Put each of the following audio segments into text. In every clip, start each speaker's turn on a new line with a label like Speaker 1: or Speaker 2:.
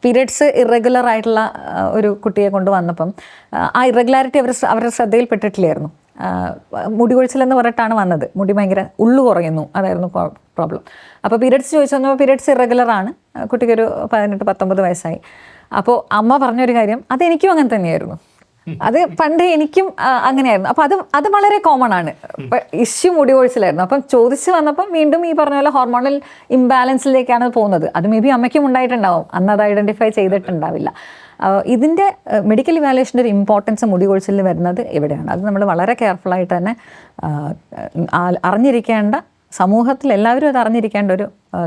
Speaker 1: Periods irregular ആയിട്ടുള്ള ഒരു കുട്ടിയെ കൊണ്ട് വന്നപ്പം ആ ഇറഗുലാരിറ്റി അവരുടെ ശ്രദ്ധയിൽപ്പെട്ടിട്ടില്ലായിരുന്നു. മുടി കൊഴിച്ചിലെന്ന് പറഞ്ഞിട്ടാണ് വന്നത്. മുടി ഭയങ്കര ഉള്ളു കുറയുന്നു, അതായിരുന്നു പ്രോബ്ലം. അപ്പോൾ പീരിയഡ്സ് ചോദിച്ചു വന്നപ്പോൾ പീരിയഡ്സ് ഇറഗുലറാണ്, കുട്ടിക്കൊരു 18-19 വയസ്സായി. അപ്പോൾ അമ്മ പറഞ്ഞൊരു കാര്യം, അതെനിക്കും അങ്ങനെ തന്നെയായിരുന്നു, അത് പണ്ട് എനിക്കും അങ്ങനെയായിരുന്നു. അപ്പോൾ അത് വളരെ കോമൺ ആണ്. ഇഷ്യൂ മുടി കൊഴിച്ചിലായിരുന്നു. അപ്പം ചോദിച്ചു വന്നപ്പം വീണ്ടും ഈ പറഞ്ഞ പോലെ ഹോർമോണൽ ഇംബാലൻസിലേക്കാണ് പോകുന്നത്. അത് മേ ബി അമ്മയ്ക്കും ഉണ്ടായിട്ടുണ്ടാവും, അന്ന് അത് ഐഡൻറ്റിഫൈ ചെയ്തിട്ടുണ്ടാവില്ല. ഇതിൻ്റെ മെഡിക്കൽ ഇവാലുവേഷൻ്റെ ഒരു ഇമ്പോർട്ടൻസ് മുടി കൊഴിച്ചിലിൽ വരുന്നത് എവിടെയാണ്? അത് നമ്മൾ വളരെ കെയർഫുള്ളായിട്ട് തന്നെ അറിഞ്ഞിരിക്കേണ്ട, സമൂഹത്തിൽ എല്ലാവരും അത് അറിഞ്ഞിരിക്കേണ്ട ഒരു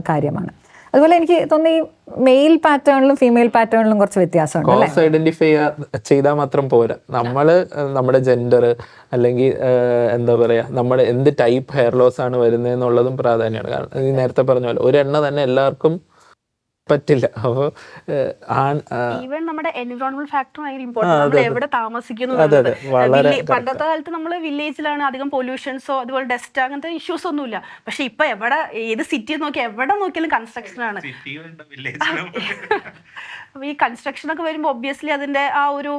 Speaker 1: കാര്യമാണ്. അതുപോലെ എനിക്ക് തോന്നുന്നു ഈ മെയിൽ പാറ്റേണിലും ഫീമെയിൽ പാറ്റേണിലും കുറച്ച് വ്യത്യാസമുണ്ട്.
Speaker 2: കോസ് ഐഡന്റിഫൈ ചെയ്താൽ മാത്രം പോരാ. നമ്മുടെ ജെൻഡർ അല്ലെങ്കിൽ എന്താ പറയുക, നമ്മുടെ എന്ത് ടൈപ്പ് ഹെയർ ലോസ് ആണ് വരുന്നതെന്നുള്ളതും പ്രാധാന്യമാണ്. കാരണം ഈ നേരത്തെ പറഞ്ഞ പോലെ ഒരെണ്ണ തന്നെ എല്ലാവർക്കും പറ്റില്ല. അപ്പോൾ
Speaker 3: ഈവൻ നമ്മുടെ എൻവിറോൺമെന്റ് ഫാക്ടർ ഭയങ്കര ഇമ്പോർട്ടന്റ്. നമ്മൾ എവിടെ താമസിക്കുന്നു, പണ്ടത്തെ കാലത്ത് നമ്മൾ വില്ലേജിലാണ്, അധികം പൊല്യൂഷൻസോ അതുപോലെ ഡസ്റ്റ് അങ്ങനത്തെ ഇഷ്യൂസ് ഒന്നുമില്ല. പക്ഷെ ഇപ്പൊ ഏത് സിറ്റി നോക്കി എവിടെ നോക്കിയാലും കൺസ്ട്രക്ഷൻ ആണ്. അപ്പോൾ ഈ കൺസ്ട്രക്ഷൻ ഒക്കെ വരുമ്പോൾ ഒബ്വിയസ്ലി അതിന്റെ ആ ഒരു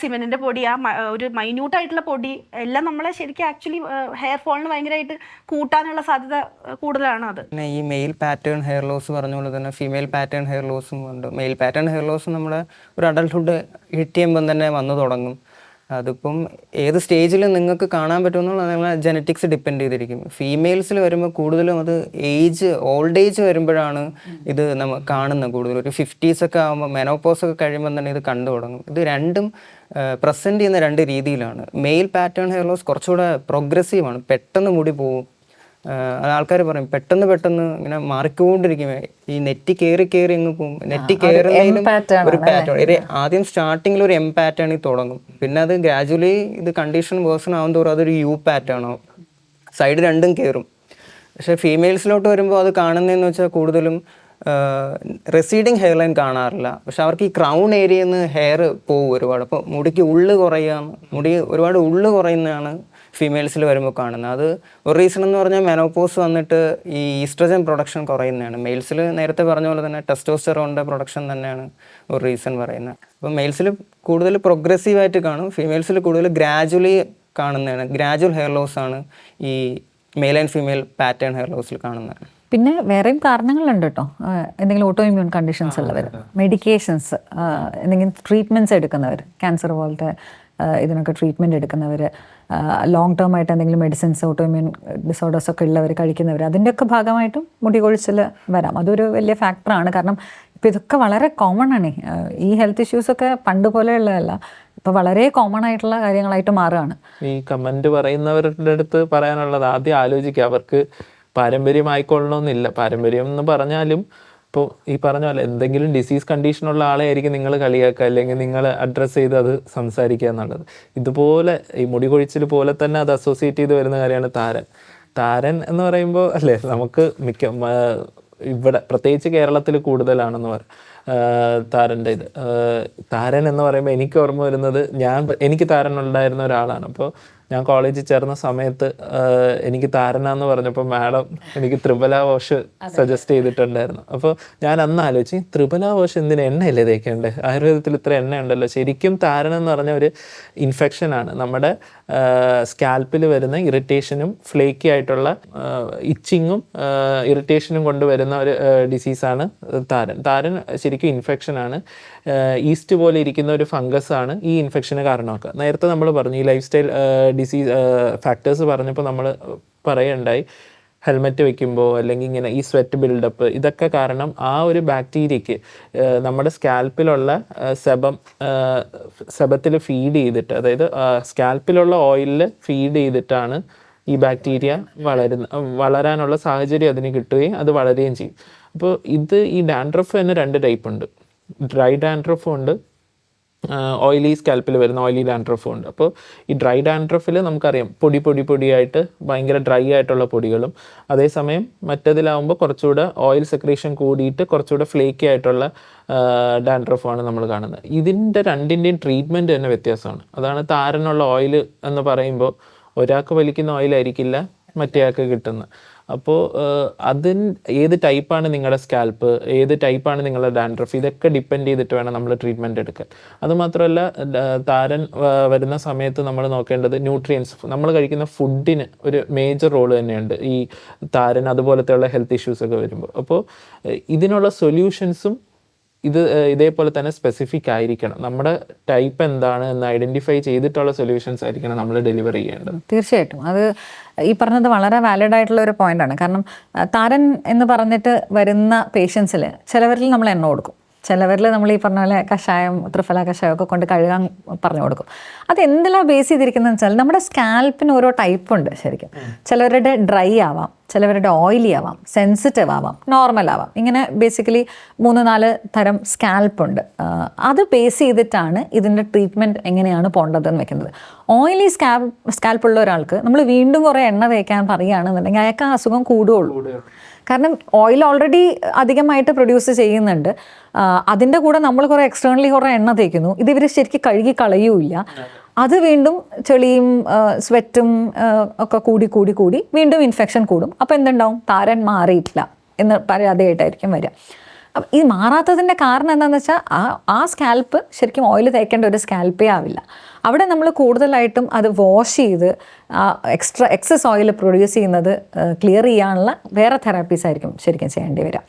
Speaker 3: സിമെന്റിന്റെ പൊടി, ആ ഒരു മൈന്യൂട്ട് ആയിട്ടുള്ള പൊടി എല്ലാം നമ്മളെ ശരിക്കും ആക്ച്വലി ഹെയർ ഫോളിന് ഭയങ്കരമായിട്ട് കൂട്ടാനുള്ള സാധ്യത കൂടുതലാണ്. അത്
Speaker 4: പിന്നെ ഈ മെയിൽ പാറ്റേൺ ഹെയർ ലോസ് പറഞ്ഞ പോലെ തന്നെ ഫീമെയിൽ പാറ്റേൺ ഹെയർ ലോസും ഉണ്ട്. മെയിൽ പാറ്റേൺ ഹെയർ ലോസ് നമ്മുടെ ഒരു അഡൾട്ട്ഹുഡ് ഹിറ്റ് ചെയ്യുമ്പം തന്നെ വന്നു തുടങ്ങും. അതിപ്പം ഏത് സ്റ്റേജിൽ നിങ്ങൾക്ക് കാണാൻ പറ്റുമെന്നുള്ള നിങ്ങളെ ജനറ്റിക്സ് ഡിപ്പെൻഡ് ചെയ്തിരിക്കും. ഫീമെയിൽസിൽ വരുമ്പോൾ കൂടുതലും അത് ഓൾഡ് ഏജ് വരുമ്പോഴാണ് ഇത് നമ്മൾ കാണുന്നത്. കൂടുതലും ഒരു 50s ഒക്കെ ആകുമ്പോൾ, മെനോപോസ് ഒക്കെ കഴിയുമ്പോൾ തന്നെ ഇത് കണ്ടു തുടങ്ങും. ഇത് രണ്ടും പ്രസൻറ്റ് ചെയ്യുന്ന രണ്ട് രീതിയിലാണ്. മെയിൽ പാറ്റേൺ ഹെയർ ലോസ് കുറച്ചുകൂടെ പ്രോഗ്രസീവാണ്, പെട്ടെന്ന് മുടി പോവും. ആൾക്കാർ പറയും പെട്ടെന്ന് ഇങ്ങനെ മാറിക്കൊണ്ടിരിക്കും, ഈ നെറ്റി കയറി അങ്ങ് പോകും. നെറ്റി കയറുന്നതിലും ഒരു പാറ്റേൺ, ആദ്യം സ്റ്റാർട്ടിങ്ങിൽ ഒരു എം പാറ്റേണിൽ തുടങ്ങും, പിന്നെ അത് ഗ്രാജുവലി ഇത് കണ്ടീഷൻ വേഴ്സൺ ആവും തോറും അതൊരു യു പാറ്റേൺ ആവും, സൈഡ് രണ്ടും കയറും. പക്ഷേ ഫീമെയിൽസിലോട്ട് വരുമ്പോൾ അത് കാണുന്നതെന്ന് വെച്ചാൽ കൂടുതലും റെസീഡിങ് ഹെയർ ലൈൻ കാണാറില്ല. പക്ഷെ അവർക്ക് ഈ ക്രൗൺ ഏരിയയിൽ നിന്ന് ഹെയർ പോകും ഒരുപാട്. അപ്പോൾ മുടിക്ക് മുടി ഒരുപാട് ഉള്ളു കുറയുന്നതാണ് ഫീമെയിൽസിൽ വരുമ്പോൾ കാണുന്നത്. അത് ഒരു റീസൺ എന്ന് പറഞ്ഞാൽ മെനോപോസ് വന്നിട്ട് ഈ ഈസ്ട്രജൻ പ്രൊഡക്ഷൻ കുറയുന്നതാണ്. മെയിൽസിൽ നേരത്തെ പറഞ്ഞ പോലെ തന്നെ ടെസ്റ്റോസ്റ്ററോണിൻ്റെ പ്രൊഡക്ഷൻ തന്നെയാണ് ഒരു റീസൺ പറയുന്നത്. അപ്പോൾ മെയിൽസിൽ കൂടുതൽ പ്രോഗ്രസീവായിട്ട് കാണും, ഫീമെയിൽസിൽ കൂടുതൽ ഗ്രാജുവലി കാണുന്നതാണ്. ഗ്രാജുവൽ ഹെയർ ലോസ് ആണ് ഈ male and female pattern hair ലോസിൽ കാണുന്നത്.
Speaker 1: പിന്നെ വേറെയും കാരണങ്ങളുണ്ട് കേട്ടോ. എന്തെങ്കിലും ഓട്ടോ ഇമ്മ്യൂൺ കണ്ടീഷൻസ് ഉള്ളവർ, മെഡിക്കേഷൻസ്, എന്തെങ്കിലും ട്രീറ്റ്മെൻറ്റ്സ് എടുക്കുന്നവർ, ക്യാൻസർ പോലത്തെ ഇതിനൊക്കെ ട്രീറ്റ്മെൻറ്റ് എടുക്കുന്നവർ, ലോങ് ടേം ആയിട്ട് എന്തെങ്കിലും മെഡിസിൻസ്, ഓട്ടോ ഇമ്മ്യൂൺ ഡിസോർഡേഴ്സ് ഒക്കെ ഉള്ളവർ കഴിക്കുന്നവർ, അതിൻ്റെയൊക്കെ ഭാഗമായിട്ടും മുടി കൊഴിച്ചിൽ വരാം. അതൊരു വലിയ ഫാക്ടറാണ്. കാരണം ഇപ്പോൾ ഇതൊക്കെ വളരെ കോമൺ ആണ്. ഈ ഹെൽത്ത് ഇഷ്യൂസൊക്കെ പണ്ട് പോലെയുള്ളതല്ല, ഇപ്പോൾ വളരെ കോമൺ ആയിട്ടുള്ള കാര്യങ്ങളായിട്ട് മാറുകയാണ്.
Speaker 2: ഈ കമൻറ്റ് പറയുന്നവരുടെ അടുത്ത് പറയാനുള്ളത്, ആദ്യം ആലോചിക്കുക, അവർക്ക് പാരമ്പര്യമായിക്കൊള്ളണമെന്നില്ല. പാരമ്പര്യം എന്ന് പറഞ്ഞാലും ഇപ്പോൾ ഈ പറഞ്ഞ പോലെ എന്തെങ്കിലും ഡിസീസ് കണ്ടീഷനുള്ള ആളെ ആയിരിക്കും നിങ്ങൾ കളിയാക്കുക, അല്ലെങ്കിൽ നിങ്ങൾ അഡ്രസ്സ് ചെയ്ത് അത് സംസാരിക്കുക എന്നുള്ളത്. ഇതുപോലെ ഈ മുടി കൊഴിച്ചിൽ പോലെ തന്നെ അത് അസോസിയേറ്റ് ചെയ്ത് വരുന്ന കാര്യമാണ് താരൻ എന്ന് പറയുമ്പോൾ അല്ലേ, നമുക്ക് ഇവിടെ പ്രത്യേകിച്ച് കേരളത്തിൽ കൂടുതലാണെന്ന് പറയും താരൻ്റെ ഇത്. താരൻ എന്ന് പറയുമ്പോൾ എനിക്ക് ഓർമ്മ വരുന്നത്, എനിക്ക് താരൻ ഉണ്ടായിരുന്ന ഒരാളാണ്. അപ്പോൾ ഞാൻ കോളേജിൽ ചേർന്ന സമയത്ത് എനിക്ക് താരനാന്ന് പറഞ്ഞപ്പോൾ മാഡം എനിക്ക് ത്രിബല വാഷ് സജസ്റ്റ് ചെയ്തിട്ടുണ്ടായിരുന്നു. അപ്പോൾ ഞാൻ അന്ന് ആലോചിച്ച്, ത്രിബല വാഷ് എന്തിന്, എണ്ണയല്ലേ തേക്കേണ്ടേ, ആയുർവേദത്തിൽ ഇത്ര എണ്ണ ഉണ്ടല്ലോ. ശരിക്കും താരൻ എന്ന് പറഞ്ഞ ഒരു ഇൻഫെക്ഷനാണ്. നമ്മുടെ സ്കാൽപ്പിൽ വരുന്ന ഇറിറ്റേഷനും ഫ്ലേക്കി ആയിട്ടുള്ള ഇച്ചിങ്ങും ഇറിറ്റേഷനും കൊണ്ടുവരുന്ന ഒരു ഡിസീസാണ് താരൻ ശരിക്കും ഇൻഫെക്ഷനാണ്. ഈസ്റ്റ് പോലെ ഇരിക്കുന്ന ഒരു ഫംഗസ് ആണ് ഈ ഇൻഫെക്ഷന് കാരണമാക്കുക. നേരത്തെ നമ്മൾ പറഞ്ഞു ഈ ലൈഫ് സ്റ്റൈൽ ഡിസീസ് ഫാക്ടേഴ്സ് പറഞ്ഞപ്പോൾ നമ്മൾ പറയുണ്ടായി, ഹെൽമെറ്റ് വെക്കുമ്പോൾ അല്ലെങ്കിൽ ഇങ്ങനെ ഈ സ്വെറ്റ് ബിൽഡപ്പ്, ഇതൊക്കെ കാരണം ആ ഒരു ബാക്ടീരിയയ്ക്ക് നമ്മുടെ സ്കാൽപ്പിലുള്ള സെബത്തിൽ ഫീഡ് ചെയ്തിട്ട്, അതായത് സ്കാൽപ്പിലുള്ള ഓയിലിൽ ഫീഡ് ചെയ്തിട്ടാണ് ഈ ബാക്ടീരിയ വളരാനുള്ള സാഹചര്യം അതിന് കിട്ടുകയും അത് വളരുകയും ചെയ്യും. അപ്പോൾ ഈ ഡാൻഡ്രഫ് തന്നെ 2 ടൈപ്പ് ഉണ്ട്. ഡ്രൈ ഡാൻഡ്രഫും ഉണ്ട്, ഓയിലി സ്കാൽപ്പിൽ വരുന്ന ഓയിലി ഡാൻഡ്രഫും ഉണ്ട്. അപ്പോൾ ഈ ഡ്രൈ ഡാൻഡ്രഫിൽ നമുക്കറിയാം പൊടിയായിട്ട് ഭയങ്കര ഡ്രൈ ആയിട്ടുള്ള പൊടികളും, അതേസമയം മറ്റേതിലാവുമ്പോൾ കുറച്ചുകൂടെ ഓയിൽ സെക്രീഷൻ കൂടിയിട്ട് കുറച്ചുകൂടെ ഫ്ലേക്കി ആയിട്ടുള്ള ഡാൻഡ്രഫാണ് നമ്മൾ കാണുന്നത്. ഇതിൻ്റെ രണ്ടിൻ്റെയും ട്രീറ്റ്മെൻറ്റ് തന്നെ വ്യത്യാസമാണ്. അതാണ് താരനുള്ള ഓയിൽ എന്ന് പറയുമ്പോൾ ഒരാൾക്ക് വലിക്കുന്ന ഓയിലായിരിക്കില്ല മറ്റേയാൾക്ക് കിട്ടുന്നത്. അപ്പോൾ ഏത് ടൈപ്പാണ് നിങ്ങളുടെ സ്കാൽപ്പ്, ഏത് ടൈപ്പാണ് നിങ്ങളുടെ ഡാൻഡ്രഫ്, ഇതൊക്കെ ഡിപ്പെൻഡ് ചെയ്തിട്ട് വേണം നമ്മൾ ട്രീറ്റ്മെൻറ്റ് എടുക്കാൻ. അതുമാത്രമല്ല താരൻ വരുന്ന സമയത്ത് നമ്മൾ നോക്കേണ്ടത് ന്യൂട്രിയൻസ്, നമ്മൾ കഴിക്കുന്ന ഫുഡിന് ഒരു മേജർ റോള് തന്നെയുണ്ട് ഈ താരൻ അതുപോലത്തെയുള്ള ഹെൽത്ത് ഇഷ്യൂസൊക്കെ വരുമ്പോൾ. അപ്പോൾ ഇതിനുള്ള സൊല്യൂഷൻസും ഇതേപോലെ തന്നെ സ്പെസിഫിക് ആയിരിക്കണം. നമ്മുടെ ടൈപ്പ് എന്താണ് എന്ന് ഐഡൻറ്റിഫൈ ചെയ്തിട്ടുള്ള സൊല്യൂഷൻസ് ആയിരിക്കണം നമ്മൾ ഡെലിവർ ചെയ്യേണ്ടത്.
Speaker 1: തീർച്ചയായിട്ടും അത് ഈ പറഞ്ഞത് വളരെ വാലിഡ് ആയിട്ടുള്ള ഒരു പോയിന്റാണ്. കാരണം താരൻ എന്ന് പറഞ്ഞിട്ട് വരുന്ന പേഷ്യൻസിൽ ചിലവരിൽ നമ്മൾ എണ്ണ കൊടുക്കും, ചിലവരിൽ നമ്മൾ ഈ പറഞ്ഞ പോലെ കഷായം, ത്രിഫല കഷായമൊക്കെ കൊണ്ട് കഴുകാൻ പറഞ്ഞു കൊടുക്കും. അത് എന്തെല്ലാം ബേസ് ചെയ്തിരിക്കുന്നതെന്ന് വെച്ചാൽ നമ്മുടെ സ്കാൽപ്പിന് ഓരോ ടൈപ്പ് ഉണ്ട് ശരിക്കും. ചിലവരുടെ ഡ്രൈ ആവാം, ചിലവരുടെ ഓയിലി ആവാം, സെൻസിറ്റീവ് ആവാം, നോർമൽ ആവാം. ഇങ്ങനെ ബേസിക്കലി 3-4 തരം സ്കാൽപ്പ് ഉണ്ട്. അത് ബേസ് ചെയ്തിട്ടാണ് ഇതിൻ്റെ ട്രീറ്റ്മെൻറ്റ് എങ്ങനെയാണ് പോകേണ്ടതെന്ന് വെക്കുന്നത്. ഓയിലി സ്കാൽപ്പുള്ള ഒരാൾക്ക് നമ്മൾ വീണ്ടും കുറേ എണ്ണ തേക്കാൻ പറയുകയാണെന്നുണ്ടെങ്കിൽ അയാൾക്ക് ആ അസുഖം കൂടുകയുള്ളൂ. കാരണം ഓയിൽ ഓൾറെഡി അധികമായിട്ട് പ്രൊഡ്യൂസ് ചെയ്യുന്നുണ്ട്. അതിൻ്റെ കൂടെ നമ്മൾ കുറേ എക്സ്റ്റേണലി കുറേ എണ്ണ തേക്കുന്നു. ഇത് ഇവർ ശരിക്കും കഴുകി കളയുമില്ല. അത് വീണ്ടും ചെളിയും സ്വെറ്റും ഒക്കെ കൂടി വീണ്ടും ഇൻഫെക്ഷൻ കൂടും. അപ്പോൾ എന്തുണ്ടാവും? താരൻ മാറിയിട്ടില്ല എന്ന് പരാതിയായിട്ടായിരിക്കും വരിക. അപ്പം ഇത് മാറാത്തതിൻ്റെ കാരണം എന്താണെന്ന് വെച്ചാൽ ആ സ്കാൽപ്പ് ശരിക്കും ഓയിൽ തേക്കേണ്ട ഒരു സ്കാൽപ്പേ ആവില്ല. അവിടെ നമ്മൾ കൂടുതലായിട്ടും അത് വാഷ് ചെയ്ത് എക്സസ് ഓയിൽ പ്രൊഡ്യൂസ് ചെയ്യുന്നത് ക്ലിയർ ചെയ്യാനുള്ള വേറെ തെറാപ്പീസ് ആയിരിക്കും ശരിക്കും ചെയ്യേണ്ടി വരിക.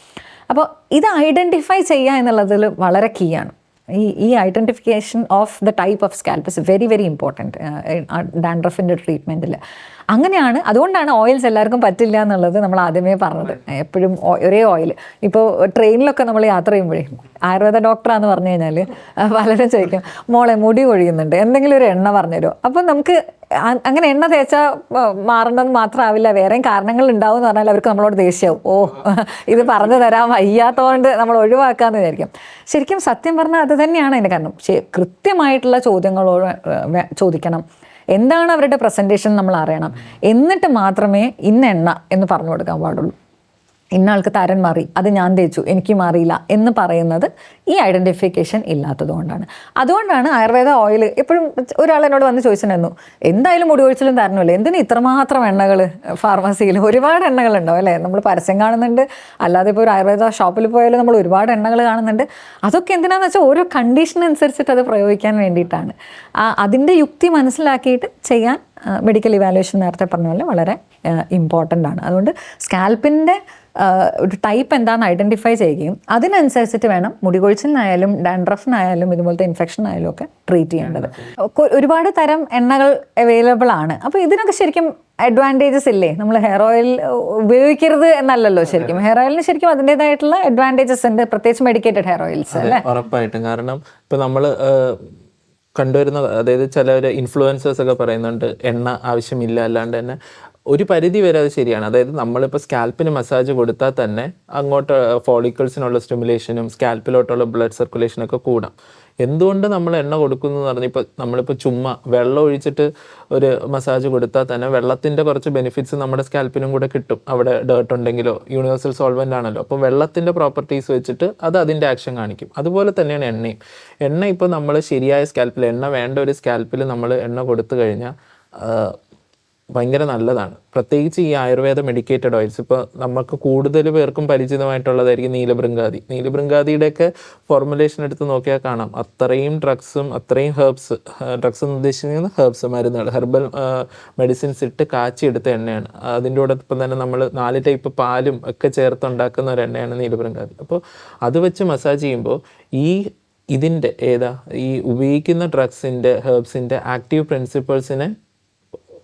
Speaker 1: അപ്പോൾ ഇത് ഐഡൻറ്റിഫൈ ചെയ്യുക എന്നുള്ളതിൽ വളരെ കീ ആണ്. ഈ identification of the type of scalp is very very important ഡാൻഡ്രഫിൻ്റെ ട്രീറ്റ്മെൻറ്റിൽ. അങ്ങനെയാണ്, അതുകൊണ്ടാണ് ഓയിൽസ് എല്ലാവർക്കും പറ്റില്ല എന്നുള്ളത് നമ്മൾ ആദ്യമേ പറഞ്ഞത്. എപ്പോഴും ഒരേ ഓയിൽ, ഇപ്പോൾ ട്രെയിനിലൊക്കെ നമ്മൾ യാത്ര ചെയ്യുമ്പോഴേ ആയുർവേദ ഡോക്ടറാന്ന് പറഞ്ഞു കഴിഞ്ഞാൽ പലരും ചോദിക്കും, മോളെ മുടി കൊഴിയുന്നുണ്ട്, എന്തെങ്കിലും ഒരു എണ്ണ പറഞ്ഞുതരുമോ? അപ്പം നമുക്ക് അങ്ങനെ എണ്ണ തേച്ചാൽ മാറേണ്ടത് മാത്രമാവില്ല, വേറെയും കാരണങ്ങൾ ഉണ്ടാവും എന്ന് പറഞ്ഞാൽ അവർക്ക് നമ്മളോട് ദേഷ്യമാവും. ഇത് പറഞ്ഞു തരാൻ വയ്യാത്തതുകൊണ്ട് നമ്മൾ ഒഴിവാക്കാമെന്ന് വിചാരിക്കും. ശരിക്കും സത്യം പറഞ്ഞാൽ അത് തന്നെയാണ് അതിൻ്റെ കാരണം. കൃത്യമായിട്ടുള്ള ചോദ്യങ്ങളോട് ചോദിക്കണം. എന്താണ് അവരുടെ പ്രസൻറ്റേഷൻ നമ്മൾ അറിയണം. എന്നിട്ട് മാത്രമേ ഇന്ന എണ്ണ എന്ന് പറഞ്ഞു കൊടുക്കാൻ പാടുള്ളൂ. ഇന്ന ആൾക്ക് താരൻ മാറി, അത് ഞാൻ തേച്ചു, എനിക്ക് മാറിയില്ല എന്ന് പറയുന്നത് ഈ ഐഡൻറ്റിഫിക്കേഷൻ ഇല്ലാത്തത് കൊണ്ടാണ്. അതുകൊണ്ടാണ് ആയുർവേദ ഓയിൽ എപ്പോഴും ഒരാൾ എന്നോട് വന്ന് ചോദിച്ചിട്ടുണ്ടായിരുന്നു, എന്തായാലും മുടി കൊഴിച്ചിലും താരനുമല്ലേ, എന്തിന് ഇത്രമാത്രം എണ്ണകൾ ഫാർമസിയിൽ? ഒരുപാട് എണ്ണകളുണ്ടാവും അല്ലേ? നമ്മൾ പരസ്യം കാണുന്നുണ്ട്, അല്ലാതെ ഇപ്പോൾ ഒരു ആയുർവേദ ഷോപ്പിൽ പോയാലും നമ്മൾ ഒരുപാട് എണ്ണകൾ കാണുന്നുണ്ട്. അതൊക്കെ എന്തിനാണെന്ന് വെച്ചാൽ ഓരോ കണ്ടീഷൻ അനുസരിച്ചിട്ട് അത് പ്രയോഗിക്കാൻ വേണ്ടിയിട്ടാണ്. അതിൻ്റെ യുക്തി മനസ്സിലാക്കിയിട്ട് ചെയ്യാൻ മെഡിക്കൽ ഇവാലുവേഷൻ നേരത്തെ പറഞ്ഞ പോലെ വളരെ ഇമ്പോർട്ടൻ്റ് ആണ്. അതുകൊണ്ട് സ്കാൽപ്പിൻ്റെ ഒരു ടൈപ്പ് എന്താണെന്ന് ഐഡൻറ്റിഫൈ ചെയ്യുകയും അതിനനുസരിച്ചിട്ട് വേണം മുടി കൊഴിച്ചിലിനായാലും ഡാൻഡ്രഫിനായാലും ഇതുപോലത്തെ ഇൻഫെക്ഷനായാലും ഒക്കെ ട്രീറ്റ് ചെയ്യേണ്ടത്. ഒരുപാട് തരം എണ്ണകൾ അവൈലബിൾ ആണ്. അപ്പോൾ ഇതിനൊക്കെ ശരിക്കും അഡ്വാൻറ്റേജസ് ഇല്ലേ? നമ്മൾ ഹെയർ ഓയിൽ ഉപയോഗിക്കരുത് എന്നല്ലല്ലോ ശരിക്കും. ഹെയർ ഓയിലിന് ശരിക്കും അതിൻ്റേതായിട്ടുള്ള അഡ്വാൻറ്റേജസ് ഉണ്ട്, പ്രത്യേകിച്ച് മെഡിക്കേറ്റഡ് ഹെയർ ഓയിൽസ് അല്ലേ?
Speaker 2: ഉറപ്പായിട്ടും. കാരണം ഇപ്പം നമ്മൾ കണ്ടുവരുന്ന, അതായത് ചിലർ ഇൻഫ്ലുവൻസേഴ്സ് ഒക്കെ പറയുന്നുണ്ട് എണ്ണ ആവശ്യമില്ല, അല്ലാണ്ട് തന്നെ ഒരു പരിധി വരെ അത് ശരിയാണ്. അതായത് നമ്മളിപ്പോൾ സ്കാൽപ്പിന് മസാജ് കൊടുത്താൽ തന്നെ അങ്ങോട്ട് ഫോളിക്കിൾസിനുള്ള സ്റ്റിമുലേഷനും സ്കാൽപ്പിലോട്ടുള്ള ബ്ലഡ് സർക്കുലേഷനൊക്കെ കൂടാം. എന്തുകൊണ്ട് നമ്മൾ എണ്ണ കൊടുക്കുന്നു എന്ന് പറഞ്ഞാൽ, ഇപ്പോൾ നമ്മളിപ്പോൾ ചുമ്മാ വെള്ളം ഒഴിച്ചിട്ട് ഒരു മസാജ് കൊടുത്താൽ തന്നെ വെള്ളത്തിൻ്റെ കുറച്ച് ബെനിഫിറ്റ്സ് നമ്മുടെ സ്കാൽപ്പിനും കൂടെ കിട്ടും. അവിടെ ഡേർട്ട് ഉണ്ടെങ്കിലോ, യൂണിവേഴ്സൽ സോൾവെൻ്റ് ആണല്ലോ, അപ്പോൾ വെള്ളത്തിൻ്റെ പ്രോപ്പർട്ടീസ് വെച്ചിട്ട് അത് അതിൻ്റെ ആക്ഷൻ കാണിക്കും. അതുപോലെ തന്നെയാണ് എണ്ണയും. എണ്ണ ഇപ്പോൾ നമ്മൾ ശരിയായ സ്കാൽപ്പിൽ, എണ്ണ വേണ്ട ഒരു സ്കാൽപ്പിൽ നമ്മൾ എണ്ണ കൊടുത്തു കഴിഞ്ഞാൽ ഭയങ്കര നല്ലതാണ്. പ്രത്യേകിച്ച് ഈ ആയുർവേദ മെഡിക്കേറ്റഡ് ഓയിൽസ്, ഇപ്പോൾ നമുക്ക് കൂടുതൽ പേർക്കും പരിചിതമായിട്ടുള്ളതായിരിക്കും നീലഭൃംഗാദി. നീലഭൃംഗാദിയുടെയൊക്കെ ഫോർമുലേഷൻ എടുത്ത് നോക്കിയാൽ കാണാം, അത്രയും ഡ്രഗ്സും അത്രയും ഹെർബ്സ്, ഡ്രഗ്സ് എന്ന് ഉദ്ദേശിക്കുന്നത് ഹെർബ്സ്, മരുന്നുകൾ, ഹെർബൽ മെഡിസിൻസ് ഇട്ട് കാച്ചിയെടുത്ത എണ്ണയാണ്. അതിൻ്റെ കൂടൊപ്പം തന്നെ നമ്മൾ 4 ടൈപ്പ് പാലും ഒക്കെ ചേർത്തുണ്ടാക്കുന്ന ഒരു എണ്ണയാണ് നീലഭൃംഗാദി. അപ്പോൾ അത് വെച്ച് മസാജ് ചെയ്യുമ്പോൾ ഇതിൻ്റെ ഈ ഉപയോഗിക്കുന്ന ഡ്രഗ്സിൻ്റെ, ഹെർബ്സിൻ്റെ ആക്റ്റീവ് പ്രിൻസിപ്പിൾസിനെ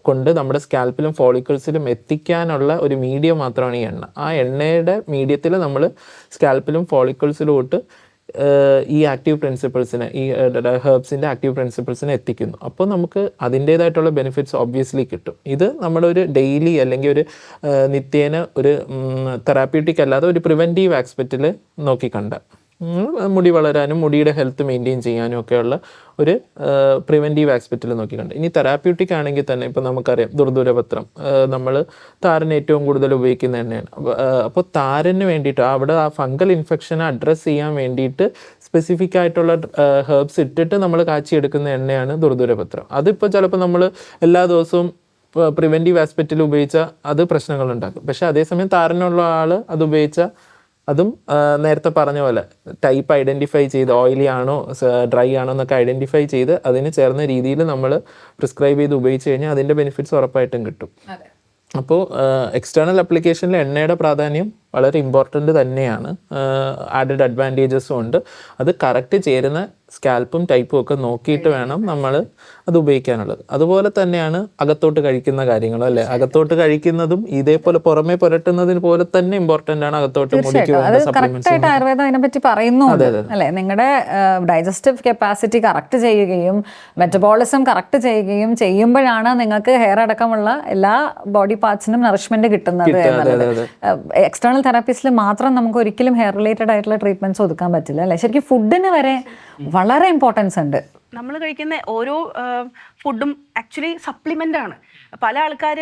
Speaker 2: കൊണ്ട് നമ്മുടെ സ്കാൽപ്പിലും ഫോളിക്കിൾസിലും എത്തിക്കാനുള്ള ഒരു മീഡിയം മാത്രമാണ് ഈ എണ്ണ. ആ എണ്ണയുടെ മീഡിയത്തിൽ നമ്മൾ സ്കാൽപ്പിലും ഫോളിക്കിൾസിലോട്ട് ഈ ആക്റ്റീവ് പ്രിൻസിപ്പിൾസിനെ, ഈ ഹെർബ്സിൻ്റെ ആക്റ്റീവ് പ്രിൻസിപ്പിൾസിനെ എത്തിക്കുന്നു. അപ്പോൾ നമുക്ക് അതിൻ്റേതായിട്ടുള്ള ബെനിഫിറ്റ്സ് ഒബ്വിയസ്ലി കിട്ടും. ഇത് നമ്മളൊരു ഡെയിലി അല്ലെങ്കിൽ ഒരു നിത്യേന ഒരു തെറാപ്യൂട്ടിക് അല്ലാതെ ഒരു പ്രിവെൻറ്റീവ് ആസ്പെക്റ്റിൽ നോക്കിക്കണ്ട, മുടി വളരാനും മുടിയുടെ ഹെൽത്ത് മെയിൻറ്റെയിൻ ചെയ്യാനും ഒക്കെയുള്ള ഒരു പ്രിവെൻറ്റീവ് ആസ്പെക്റ്റിൽ നോക്കിക്കണ്ട്. ഇനി തെറാപ്യൂട്ടിക് ആണെങ്കിൽ തന്നെ ഇപ്പോൾ നമുക്കറിയാം ദുർദൂരപത്രം നമ്മൾ താരന് ഏറ്റവും കൂടുതൽ ഉപയോഗിക്കുന്ന എണ്ണയാണ്. അപ്പോൾ താരന് വേണ്ടിയിട്ട് അവിടെ ആ ഫംഗൽ ഇൻഫെക്ഷനെ അഡ്രസ്സ് ചെയ്യാൻ വേണ്ടിയിട്ട് സ്പെസിഫിക് ആയിട്ടുള്ള ഹെർബ്സ് ഇട്ടിട്ട് നമ്മൾ കാച്ചിയെടുക്കുന്ന എണ്ണയാണ് ദുർദൂരപത്രം. അതിപ്പോൾ ചിലപ്പോൾ നമ്മൾ എല്ലാ ദിവസവും പ്രിവെൻറ്റീവ് ആസ്പെക്റ്റിൽ ഉപയോഗിച്ചാൽ അത് പ്രശ്നങ്ങളുണ്ടാക്കും. പക്ഷേ അതേസമയം താരനുള്ള ആൾ അത് ഉപയോഗിച്ചാൽ അതും നേരത്തെ പറഞ്ഞ പോലെ ടൈപ്പ് ഐഡൻറ്റിഫൈ ചെയ്ത് ഓയിലി ആണോ ഡ്രൈ ആണോ എന്നൊക്കെ ഐഡൻറ്റിഫൈ ചെയ്ത് അതിന് ചേർന്ന രീതിയിൽ നമ്മൾ പ്രിസ്ക്രൈബ് ചെയ്ത് ഉപയോഗിച്ച് കഴിഞ്ഞാൽ അതിൻ്റെ ബെനിഫിറ്റ്സ് ഉറപ്പായിട്ടും കിട്ടും. അപ്പോൾ എക്സ്റ്റേണൽ അപ്ലിക്കേഷനിൽ എണ്ണയുടെ പ്രാധാന്യം വളരെ ഇമ്പോർട്ടൻ്റ് തന്നെയാണ്. ആഡഡ് അഡ്വാൻറ്റേജസും ഉണ്ട്. അത് കറക്റ്റ് ചേരുന്ന സ്കാൽപ്പും ടൈപ്പും ഒക്കെ നോക്കിയിട്ട് വേണം നമ്മൾ അത് ഉപയോഗിക്കാനുള്ളത്. അതുപോലെ തന്നെയാണ് അകത്തോട്ട് കഴിക്കുന്ന കാര്യങ്ങളും അല്ലേ. അകത്തോട്ട് കഴിക്കുന്നതും ഇതേപോലെ പുറമെ പുരട്ടുന്നതിന് പോലെ തന്നെ ഇമ്പോർട്ടൻ്റ് ആണ് അകത്തോട്ട് മുടിക്ക് വേണ്ട സപ്ലിമെന്റ്സ്.
Speaker 1: കറക്റ്റായിട്ട് ആയുർവേദം അതിനെപ്പറ്റി പറയുന്നുണ്ട് അല്ലേ. നിങ്ങളുടെ ഡൈജസ്റ്റീവ് കപ്പാസിറ്റി കറക്റ്റ് ചെയ്യുകയും മെറ്റബോളിസം കറക്റ്റ് ചെയ്യുമ്പോഴാണ് നിങ്ങൾക്ക് ഹെയർ അടക്കമുള്ള എല്ലാ ബോഡി പാർട്സിനും നറിഷ്മെന്റ് കിട്ടുന്നത് എന്നുള്ളത്. എക്സ്റ്റേണൽ തെറാപ്പീസിൽ മാത്രം നമുക്ക് ഒരിക്കലും ഹെയർ റിലേറ്റഡ് ആയിട്ടുള്ള ട്രീറ്റ്മെന്റ്സ് ഒതുക്കാൻ പറ്റില്ല അല്ലേ. ശരിക്കും ഫുഡിന് വരെ വളരെ ഇമ്പോർട്ടൻസ് ഉണ്ട്.
Speaker 3: നമ്മൾ കഴിക്കുന്ന ഓരോ ഫുഡും ആക്ച്വലി സപ്ലിമെൻ്റ് ആണ്. പല ആൾക്കാർ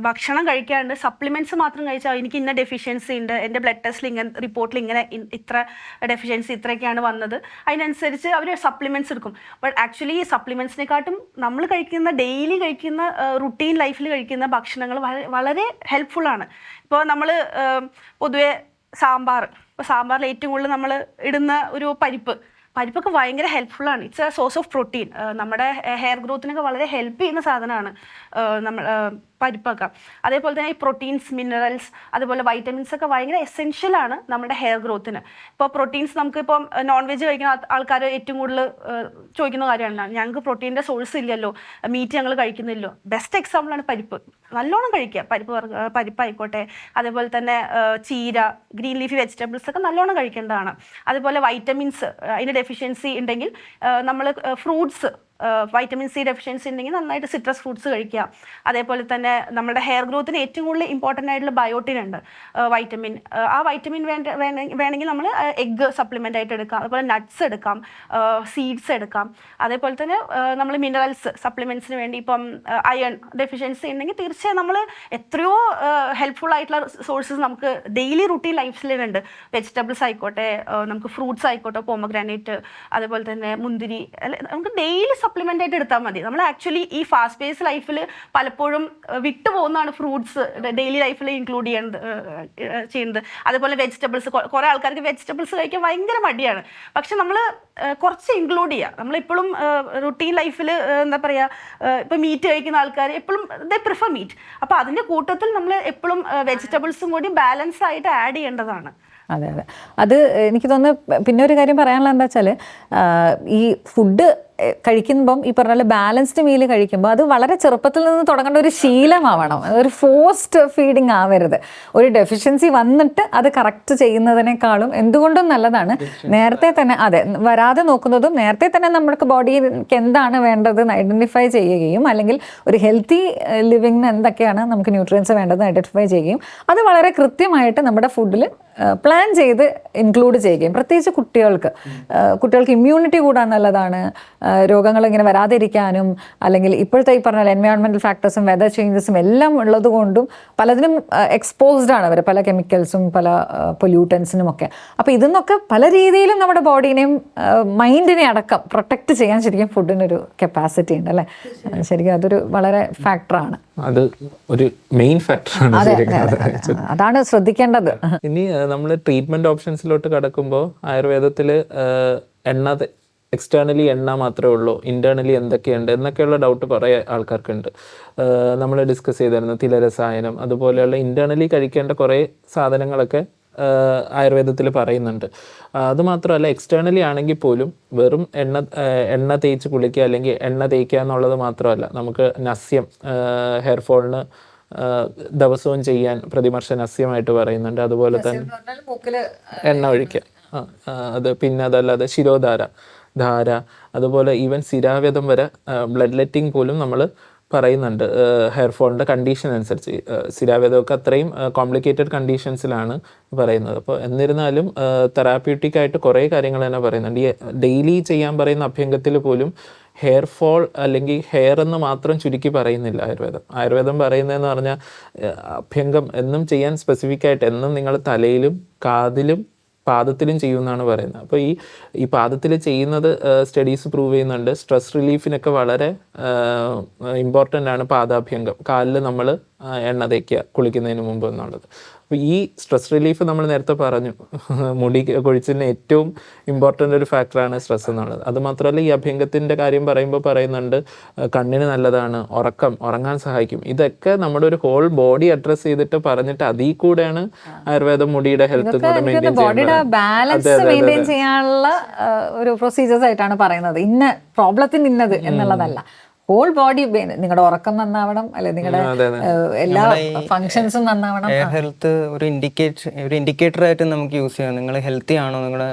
Speaker 3: ഭക്ഷണം കഴിക്കാണ്ട് സപ്ലിമെൻറ്റ്സ് മാത്രം കഴിച്ചാൽ എനിക്ക് ഇന്ന ഡെഫിഷ്യൻസി ഉണ്ട്, എൻ്റെ ബ്ലഡ് ടെസ്റ്റിൽ റിപ്പോർട്ടിൽ ഇങ്ങനെ ഇത്ര ഡെഫിഷ്യൻസി ഇത്രയൊക്കെയാണ് വന്നത്, അതിനനുസരിച്ച് അവർ സപ്ലിമെൻറ്റ്സ് എടുക്കും. ബട്ട് ആക്ച്വലി ഈ സപ്ലിമെൻറ്റ്സിനെക്കാട്ടും നമ്മൾ കഴിക്കുന്ന ഡെയിലി കഴിക്കുന്ന റുട്ടീൻ ലൈഫിൽ കഴിക്കുന്ന ഭക്ഷണങ്ങൾ വളരെ ഹെൽപ്ഫുള്ളാണ്. ഇപ്പോൾ നമ്മൾ പൊതുവെ ഇപ്പോൾ സാമ്പാറിൽ ഏറ്റവും കൂടുതൽ നമ്മൾ ഇടുന്ന ഒരു പരിപ്പൊക്കെ ഭയങ്കര ഹെൽപ്ഫുള്ളാണ്. It's a source of protein. നമ്മുടെ ഹെയർ ഗ്രോത്തിനൊക്കെ വളരെ ഹെൽപ്പ് ചെയ്യുന്ന സാധനമാണ് നമ്മൾ പരിപ്പൊക്കെ. അതേപോലെ തന്നെ ഈ പ്രോട്ടീൻസ്, മിനറൽസ്, അതുപോലെ വൈറ്റമിൻസ് ഒക്കെ ഭയങ്കര എസെൻഷ്യലാണ് നമ്മുടെ ഹെയർ ഗ്രോത്തിന്. ഇപ്പോൾ പ്രോട്ടീൻസ് നമുക്കിപ്പം നോൺ വെജ് കഴിക്കുന്ന ആൾക്കാർ ഏറ്റവും കൂടുതൽ ചോദിക്കുന്ന കാര്യമാണ്, ഞങ്ങൾക്ക് പ്രോട്ടീൻ്റെ സോഴ്സ് ഇല്ലല്ലോ, മീറ്റ് ഞങ്ങൾ കഴിക്കുന്നില്ലോ. ബെസ്റ്റ് എക്സാമ്പിളാണ് പരിപ്പ്. നല്ലോണം കഴിക്കുക, പരിപ്പായിക്കോട്ടെ, അതേപോലെ തന്നെ ചീര, ഗ്രീൻ ലീഫി വെജിറ്റബിൾസ് ഒക്കെ നല്ലോണം കഴിക്കേണ്ടതാണ്. അതുപോലെ വൈറ്റമിൻസ്, അതിൻ്റെ ഡെഫിഷ്യൻസി ഉണ്ടെങ്കിൽ നമ്മൾ ഫ്രൂട്ട്സ്, വൈറ്റമിൻ സി ഡെഫിഷ്യൻസി ഉണ്ടെങ്കിൽ നന്നായിട്ട് സിട്രസ് ഫ്രൂട്ട്സ് കഴിക്കുക. അതേപോലെ തന്നെ നമ്മുടെ ഹെയർ ഗ്രോത്തിന് ഏറ്റവും കൂടുതൽ ഇമ്പോർട്ടൻ്റ് ആയിട്ടുള്ള ബയോട്ടിൻ ഉണ്ട്, വൈറ്റമിൻ. ആ വൈറ്റമിൻ വേണമെങ്കിൽ നമ്മൾ എഗ്ഗ് സപ്ലിമെൻ്റ് ആയിട്ട് എടുക്കാം. അതുപോലെ നട്ട്സ് എടുക്കാം, സീഡ്സ് എടുക്കാം. അതേപോലെ തന്നെ നമ്മൾ മിനറൽസ് സപ്ലിമെൻറ്റ്സിന് വേണ്ടി ഇപ്പം അയൺ ഡെഫിഷ്യൻസി ഉണ്ടെങ്കിൽ തീർച്ചയായും നമ്മൾ എത്രയോ ഹെൽപ്ഫുൾ ആയിട്ടുള്ള സോഴ്സസ് നമുക്ക് ഡെയിലി റുട്ടീൻ ലൈഫിലുണ്ട്. വെജിറ്റബിൾസ് ആയിക്കോട്ടെ, നമുക്ക് ഫ്രൂട്ട്സ് ആയിക്കോട്ടെ, പോമഗ്രാനൈറ്റ്, അതേപോലെ തന്നെ മുന്തിരി, നമുക്ക് ഡെയിലി സപ്ലിമെൻ്റ് ആയിട്ട് എടുത്താൽ മതി. നമ്മൾ ആക്ച്വലി ഈ ഫാസ്റ്റ് പേസ് ലൈഫിൽ പലപ്പോഴും വിട്ടുപോകുന്നതാണ് ഫ്രൂട്ട്സ് ഡെയിലി ലൈഫിൽ ഇൻക്ലൂഡ് ചെയ്യുന്നത്. അതേപോലെ വെജിറ്റബിൾസ്, കുറേ ആൾക്കാർക്ക് വെജിറ്റബിൾസ് കഴിക്കാൻ ഭയങ്കര മടിയാണ്. പക്ഷെ നമ്മൾ കുറച്ച് ഇൻക്ലൂഡ് ചെയ്യുക. നമ്മളിപ്പോഴും റുട്ടീൻ ലൈഫിൽ എന്താ പറയുക, ഇപ്പോൾ മീറ്റ് കഴിക്കുന്ന ആൾക്കാർ എപ്പോഴും ദേ പ്രിഫർ മീറ്റ്. അപ്പോൾ അതിൻ്റെ കൂട്ടത്തിൽ നമ്മൾ എപ്പോഴും വെജിറ്റബിൾസും കൂടി ബാലൻസ് ആയിട്ട് ആഡ് ചെയ്യേണ്ടതാണ്.
Speaker 1: അതെ അതെ, അത് എനിക്ക് തോന്നുന്നു. പിന്നെ ഒരു കാര്യം പറയാനുള്ളത് എന്താ വെച്ചാൽ, ഈ ഫുഡ് കഴിക്കുമ്പം ഈ പറഞ്ഞ പോലെ ബാലൻസ്ഡ് മീൽ കഴിക്കുമ്പോൾ അത് വളരെ ചെറുപ്പത്തിൽ നിന്ന് തുടങ്ങേണ്ട ഒരു ശീലമാവണം. ഒരു ഫോഴ്സ്ഡ് ഫീഡിങ് ആവരുത്. ഒരു ഡെഫിഷ്യൻസി വന്നിട്ട് അത് കറക്റ്റ് ചെയ്യുന്നതിനേക്കാളും എന്തുകൊണ്ടും നല്ലതാണ് നേരത്തെ തന്നെ, അതെ, വരാതെ നോക്കുന്നതും നേരത്തെ തന്നെ നമ്മുടെ ബോഡിക്ക് എന്താണ് വേണ്ടതെന്ന് ഐഡൻറ്റിഫൈ ചെയ്യുകയും, അല്ലെങ്കിൽ ഒരു ഹെൽത്തി ലിവിങ്ങിന് എന്തൊക്കെയാണ് നമുക്ക് ന്യൂട്രിയൻസ് വേണ്ടതെന്ന് ഐഡൻറ്റിഫൈ ചെയ്യുകയും അത് വളരെ കൃത്യമായിട്ട് നമ്മുടെ ഫുഡിൽ പ്ലാൻ ചെയ്ത് ഇൻക്ലൂഡ് ചെയ്യുകയും. പ്രത്യേകിച്ച് കുട്ടികൾക്ക് ഇമ്മ്യൂണിറ്റി കൂടാൻ നല്ലതാണ്. രോഗങ്ങൾ ഇങ്ങനെ വരാതിരിക്കാനും, അല്ലെങ്കിൽ ഇപ്പോഴത്തെ ഈ പറഞ്ഞ എൻവയോൺമെൻറ്റൽ ഫാക്ടേഴ്സും വെതർ ചേഞ്ചസും എല്ലാം ഉള്ളത് കൊണ്ടും പലതിനും എക്സ്പോസ്ഡ് ആണ് അവർ, പല കെമിക്കൽസും പല പൊല്യൂട്ടൻസിനും ഒക്കെ. അപ്പോൾ ഇതിന്നൊക്കെ പല രീതിയിലും നമ്മുടെ ബോഡീനെയും മൈൻഡിനെ അടക്കം പ്രൊട്ടക്റ്റ് ചെയ്യാൻ ശരിക്കും ഫുഡിനൊരു കപ്പാസിറ്റി ഉണ്ട് അല്ലേ. ശരിക്കും അതൊരു വളരെ ഫാക്ടറാണ്, അത്
Speaker 2: ഒരു മെയിൻ ഫാക്ടറാണ്.
Speaker 1: അതാണ് ശ്രദ്ധിക്കേണ്ടത്.
Speaker 2: ഇനി നമ്മൾ ട്രീറ്റ്മെൻറ്റ് ഓപ്ഷൻസിലോട്ട് കടക്കുമ്പോൾ ആയുർവേദത്തിൽ എക്സ്റ്റേണലി എണ്ണ മാത്രമേ ഉള്ളൂ, ഇൻറ്റേർണലി എന്തൊക്കെയുണ്ട് എന്നൊക്കെയുള്ള ഡൗട്ട് കുറേ ആൾക്കാർക്കുണ്ട്. നമ്മൾ ഡിസ്കസ് ചെയ്തിരുന്നു തിലരസായനം, അതുപോലെയുള്ള ഇൻറ്റേർണലി കഴിക്കേണ്ട കുറേ സാധനങ്ങളൊക്കെ ആയുർവേദത്തിൽ പറയുന്നുണ്ട്. അതുമാത്രമല്ല, എക്സ്റ്റേണലി ആണെങ്കിൽ പോലും വെറും എണ്ണ തേച്ച് കുളിക്കുക അല്ലെങ്കിൽ എണ്ണ തേക്കുക എന്നുള്ളത് മാത്രമല്ല, നമുക്ക് നസ്യം, ഹെയർ ഫോളിന് ദിവസവും ചെയ്യാൻ പ്രതിമർശ നസ്യമായിട്ട് പറയുന്നുണ്ട്. അതുപോലെ തന്നെ എണ്ണ ഒഴിക്കുക, അത് പിന്നെ അതല്ലാതെ ശിരോധാര, അതുപോലെ ഈവൻ സ്ഥിരാവേദം വരെ ബ്ലഡ് ലെറ്റിംഗ് പോലും നമ്മൾ പറയുന്നുണ്ട് ഹെയർ ഫോളിൻ്റെ കണ്ടീഷൻ അനുസരിച്ച്. സ്ഥിരാവേദമൊക്കെ അത്രയും കോംപ്ലിക്കേറ്റഡ് കണ്ടീഷൻസിലാണ് പറയുന്നത്. അപ്പോൾ എന്നിരുന്നാലും തെറാപ്യൂട്ടിക് ആയിട്ട് കുറേ കാര്യങ്ങൾ തന്നെ പറയുന്നുണ്ട്. ഈ ഡെയിലി ചെയ്യാൻ പറയുന്ന അഭ്യംഗത്തിൽ പോലും ഹെയർ ഫോൾ അല്ലെങ്കിൽ ഹെയർ എന്ന് മാത്രം ചുരുക്കി പറയുന്നില്ല ആയുർവേദം പറയുന്നതെന്ന് പറഞ്ഞാൽ അഭ്യംഗം എന്നും ചെയ്യാൻ സ്പെസിഫിക് ആയിട്ട് എന്നും നിങ്ങൾ തലയിലും കാതിലും പാദത്തിലും ചെയ്യുമെന്നാണ് പറയുന്നത്. അപ്പോൾ ഈ പാദത്തിൽ ചെയ്യുന്നത് സ്റ്റഡീസ് പ്രൂവ് ചെയ്യുന്നുണ്ട്. സ്ട്രെസ് റിലീഫിനൊക്കെ വളരെ ഇമ്പോർട്ടൻ്റ് ആണ് പാദാഭ്യംഗം. കാലിൽ നമ്മൾ എണ്ണ തേക്കുക കുളിക്കുന്നതിന് മുമ്പ് എന്നുള്ളത്. അപ്പോൾ ഈ സ്ട്രെസ് റിലീഫ് നമ്മൾ നേരത്തെ പറഞ്ഞു, മുടി കൊഴിച്ചിലിന് ഏറ്റവും ഇമ്പോർട്ടൻ്റ് ഒരു ഫാക്ടറാണ് സ്ട്രെസ് എന്നുള്ളത്. അതുമാത്രമല്ല ഈ അഭ്യംഗത്തിൻ്റെ കാര്യം പറയുമ്പോൾ പറയുന്നുണ്ട് കണ്ണിന് നല്ലതാണ്, ഉറങ്ങാൻ സഹായിക്കും. ഇതൊക്കെ നമ്മുടെ ഒരു ഹോൾ ബോഡി അഡ്രസ്സ് ചെയ്തിട്ട് പറഞ്ഞിട്ട് അതിൽ കൂടെയാണ് ആയുർവേദം മുടിയുടെ ഹെൽത്ത് കൂടെ മെയിൻറ്റെയിൻ
Speaker 1: ബോഡിയുടെ ബാലൻസ് മെയിൻറ്റെയിൻ ചെയ്യാനുള്ള ഒരു പ്രൊസീജിയേഴ്സ് ആയിട്ടാണ് പറയുന്നത്. ഇന്ന പ്രോബ്ലത്തിന് ഇന്നത് എന്നുള്ളതല്ല, ഹോൾ ബോഡി. നിങ്ങളുടെ ഉറക്കം നന്നാവണം, അല്ലെ നിങ്ങളുടെ എല്ലാ ഫങ്ഷൻസും നന്നാവണം.
Speaker 4: ഹെയർ ഹെൽത്ത് ഒരു ഇൻഡിക്കേറ്റർ ആയിട്ട് നമുക്ക് യൂസ് ചെയ്യാം. നിങ്ങൾ ഹെൽത്തി ആണോ, നിങ്ങളുടെ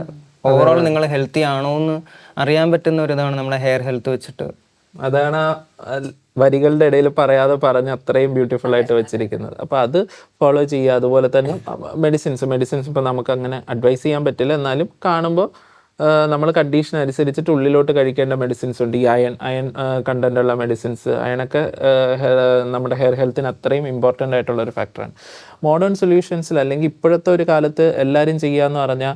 Speaker 4: ഓവറോൾ നിങ്ങൾ ഹെൽത്തി ആണോ എന്ന് അറിയാൻ പറ്റുന്ന ഒരു ഇതാണ് നമ്മുടെ ഹെയർ ഹെൽത്ത് വെച്ചിട്ട്.
Speaker 2: അതാണ് വരികളുടെ ഇടയിൽ പറയാതെ പറഞ്ഞ് അത്രയും ബ്യൂട്ടിഫുൾ ആയിട്ട് വെച്ചിരിക്കുന്നത്. അപ്പോൾ അത് ഫോളോ ചെയ്യുക. അതുപോലെ തന്നെ മെഡിസിൻസ് ഇപ്പം നമുക്ക് അങ്ങനെ അഡ്വൈസ് ചെയ്യാൻ പറ്റില്ല, എന്നാലും കാണുമ്പോൾ നമ്മൾ കണ്ടീഷൻ അനുസരിച്ചിട്ട് ഉള്ളിലോട്ട് കഴിക്കേണ്ട മെഡിസിൻസ് ഉണ്ട്. ഈ അയൺ കണ്ടൻ്റുള്ള മെഡിസിൻസ്, അയണൊക്കെ നമ്മുടെ ഹെയർ ഹെൽത്തിന് അത്രയും ഇമ്പോർട്ടൻ്റ് ആയിട്ടുള്ള ഒരു ഫാക്ടറാണ്. മോഡേൺ സൊല്യൂഷൻസിൽ അല്ലെങ്കിൽ ഇപ്പോഴത്തെ ഒരു കാലത്ത് എല്ലാവരും ചെയ്യാന്ന് പറഞ്ഞാൽ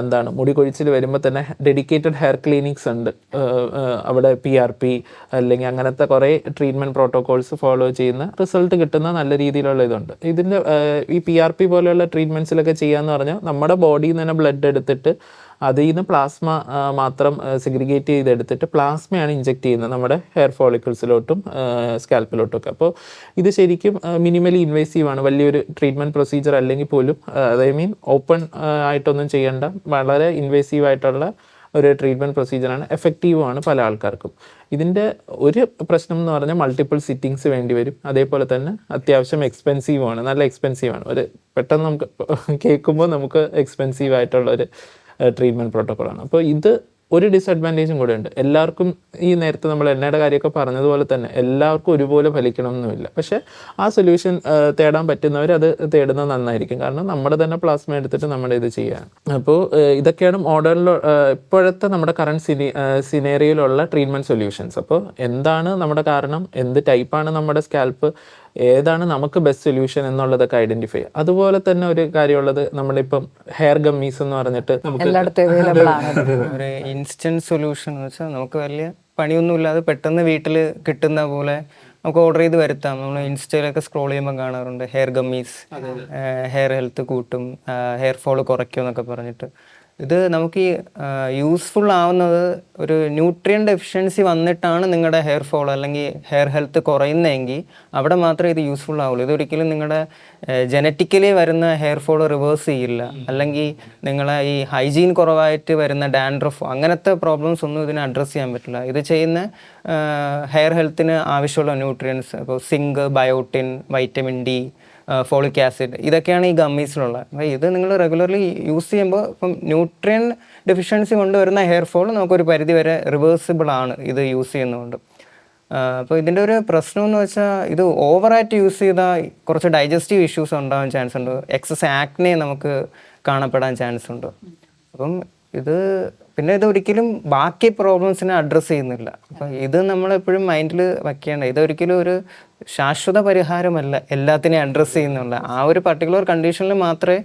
Speaker 2: എന്താണ്, മുടി കൊഴിച്ചിൽ വരുമ്പോൾ തന്നെ ഡെഡിക്കേറ്റഡ് ഹെയർ ക്ലിനിക്സ് ഉണ്ട്. അവിടെ PRP അല്ലെങ്കിൽ അങ്ങനത്തെ കുറേ ട്രീറ്റ്മെൻറ്റ് പ്രോട്ടോകോൾസ് ഫോളോ ചെയ്യുന്ന റിസൾട്ട് കിട്ടുന്ന നല്ല രീതിയിലുള്ള ഇതുണ്ട്. ഇതിൻ്റെ ഈ PRP പോലെയുള്ള ട്രീറ്റ്മെൻറ്റ്സിലൊക്കെ ചെയ്യാന്ന് പറഞ്ഞാൽ നമ്മുടെ ബോഡിയിൽ നിന്ന് തന്നെ ബ്ലഡ് എടുത്തിട്ട് അതിൽ നിന്ന് പ്ലാസ്മ മാത്രം സെഗ്രിഗേറ്റ് ചെയ്തെടുത്തിട്ട് പ്ലാസ്മയാണ് ഇഞ്ചെക്ട് ചെയ്യുന്നത് നമ്മുടെ ഹെയർ ഫോളിക്കിൾസിലോട്ടും സ്കാൽപ്പിലോട്ടും ഒക്കെ. അപ്പോൾ ഇത് ശരിക്കും മിനിമലി ഇൻവേസീവ് ആണ്, വലിയൊരു ട്രീറ്റ്മെൻറ്റ് പ്രൊസീജിയർ അല്ലെങ്കിൽ പോലും ഓപ്പൺ ആയിട്ടൊന്നും ചെയ്യേണ്ട വളരെ ഇൻവേസീവ് ആയിട്ടുള്ള ഒരു ട്രീറ്റ്മെൻറ്റ് പ്രൊസീജിയറാണ്. എഫക്റ്റീവുമാണ് പല ആൾക്കാർക്കും. ഇതിൻ്റെ ഒരു പ്രശ്നം എന്ന് പറഞ്ഞാൽ മൾട്ടിപ്പിൾ സിറ്റിങ്സ് വേണ്ടി വരും. അതേപോലെ തന്നെ അത്യാവശ്യം എക്സ്പെൻസീവുമാണ്, നല്ല എക്സ്പെൻസീവാണ്. ഒരു പെട്ടെന്ന് നമുക്ക് കേൾക്കുമ്പോൾ നമുക്ക് എക്സ്പെൻസീവ് ആയിട്ടുള്ളൊരു ട്രീറ്റ്മെൻറ്റ് പ്രോട്ടോക്കോളാണ്. അപ്പോൾ ഇത് ഒരു ഡിസഡ്വാൻറ്റേജും കൂടെ ഉണ്ട്. എല്ലാവർക്കും ഈ നേരത്തെ നമ്മൾ എണ്ണയുടെ കാര്യമൊക്കെ പറഞ്ഞതുപോലെ തന്നെ എല്ലാവർക്കും ഒരുപോലെ ഫലിക്കണമെന്നുമില്ല. പക്ഷേ ആ സൊല്യൂഷൻ തേടാൻ പറ്റുന്നവർ അത് തേടുന്നത് നന്നായിരിക്കും. കാരണം നമ്മുടെ തന്നെ പ്ലാസ്മ എടുത്തിട്ട് നമ്മുടെ ഇത് ചെയ്യാൻ. അപ്പോൾ ഇതൊക്കെയാണ് മോഡേണിൽ ഇപ്പോഴത്തെ നമ്മുടെ കറണ്ട് സിനേറിയയിലുള്ള ട്രീറ്റ്മെൻറ്റ് സൊല്യൂഷൻസ്. അപ്പോൾ എന്താണ് നമ്മുടെ കാരണം, എന്ത് ടൈപ്പാണ് നമ്മുടെ സ്കാൽപ്പ്, ഏതാണ് നമുക്ക് ബെസ്റ്റ് സൊല്യൂഷൻ എന്നുള്ളതൊക്കെ ഐഡന്റിഫൈ ചെയ്യുക. അതുപോലെ തന്നെ ഒരു കാര്യമുള്ളത്, നമ്മളിപ്പം ഹെയർ ഗമ്മീസ് എന്ന് പറഞ്ഞിട്ട്
Speaker 4: ഒരു ഇൻസ്റ്റന്റ് സൊല്യൂഷൻ എന്ന് വെച്ചാൽ നമുക്ക് വലിയ പണിയൊന്നുമില്ലാതെ പെട്ടെന്ന് വീട്ടിൽ കിട്ടുന്ന പോലെ നമുക്ക് ഓർഡർ ചെയ്ത് വരുത്താം. നമ്മൾ ഇൻസ്റ്റയിലൊക്കെ സ്ക്രോൾ ചെയ്യുമ്പോൾ കാണാറുണ്ട് ഹെയർ ഗമ്മീസ്, ഹെയർ ഹെൽത്ത് കൂട്ടും, ഹെയർ ഫോൾ കുറയ്ക്കും എന്നൊക്കെ പറഞ്ഞിട്ട്. ഇത് നമുക്ക് യൂസ്ഫുൾ ആവുന്നത് ഒരു ന്യൂട്രിയൻ ഡെഫിഷ്യൻസി വന്നിട്ടാണ് നിങ്ങളുടെ ഹെയർ ഫോൾ അല്ലെങ്കിൽ ഹെയർ ഹെൽത്ത് കുറയുന്നതെങ്കിൽ അവിടെ മാത്രമേ ഇത് യൂസ്ഫുൾ ആവുള്ളൂ. ഇതൊരിക്കലും നിങ്ങളുടെ ജനറ്റിക്കലി വരുന്ന ഹെയർ ഫോൾ റിവേഴ്സ് ചെയ്യില്ല. അല്ലെങ്കിൽ നിങ്ങളെ ഈ ഹൈജീൻ കുറവായിട്ട് വരുന്ന ഡാൻഡ്രഫ് അങ്ങനത്തെ പ്രോബ്ലംസ് ഒന്നും ഇതിനെ അഡ്രസ്സ് ചെയ്യാൻ പറ്റില്ല. ഇത് ചെയ്യുന്ന ഹെയർ ഹെൽത്തിന് ആവശ്യമുള്ള ന്യൂട്രിയൻസ്, ഇപ്പോൾ zinc, biotin, vitamin D, folic acid, ഇതൊക്കെയാണ് ഈ ഗമ്മീസിലുള്ളത്. അപ്പോൾ ഇത് നിങ്ങൾ റെഗുലർലി യൂസ് ചെയ്യുമ്പോൾ ഇപ്പം ന്യൂട്രിയൻ ഡെഫിഷ്യൻസി കൊണ്ടുവരുന്ന ഹെയർ ഫോൾ നമുക്കൊരു പരിധി വരെ റിവേഴ്സിബിൾ ആണ് ഇത് യൂസ് ചെയ്യുന്നതുകൊണ്ട്. അപ്പോൾ ഇതിൻ്റെ ഒരു പ്രശ്നം എന്ന് വെച്ചാൽ ഇത് ഓവറായിട്ട് യൂസ് ചെയ്താൽ കുറച്ച് ഡൈജസ്റ്റീവ് ഇഷ്യൂസ് ഉണ്ടാകാൻ ചാൻസ് ഉണ്ട്. എക്സസ് ആക്നെ നമുക്ക് കാണപ്പെടാൻ ചാൻസ് ഉണ്ട്. അപ്പം ഇത് പിന്നെ ഇത് ഒരിക്കലും ബാക്കി പ്രോബ്ലംസിനെ അഡ്രസ്സ് ചെയ്യുന്നില്ല. അപ്പം ഇത് നമ്മളെപ്പോഴും മൈൻഡിൽ വയ്ക്കേണ്ട, ഇതൊരിക്കലും ഒരു ശാശ്വത പരിഹാരമല്ല, എല്ലാത്തിനെയും അഡ്രസ്സ് ചെയ്യുന്നുള്ള ആ ഒരു പർട്ടിക്കുലർ കണ്ടീഷനിൽ മാത്രമേ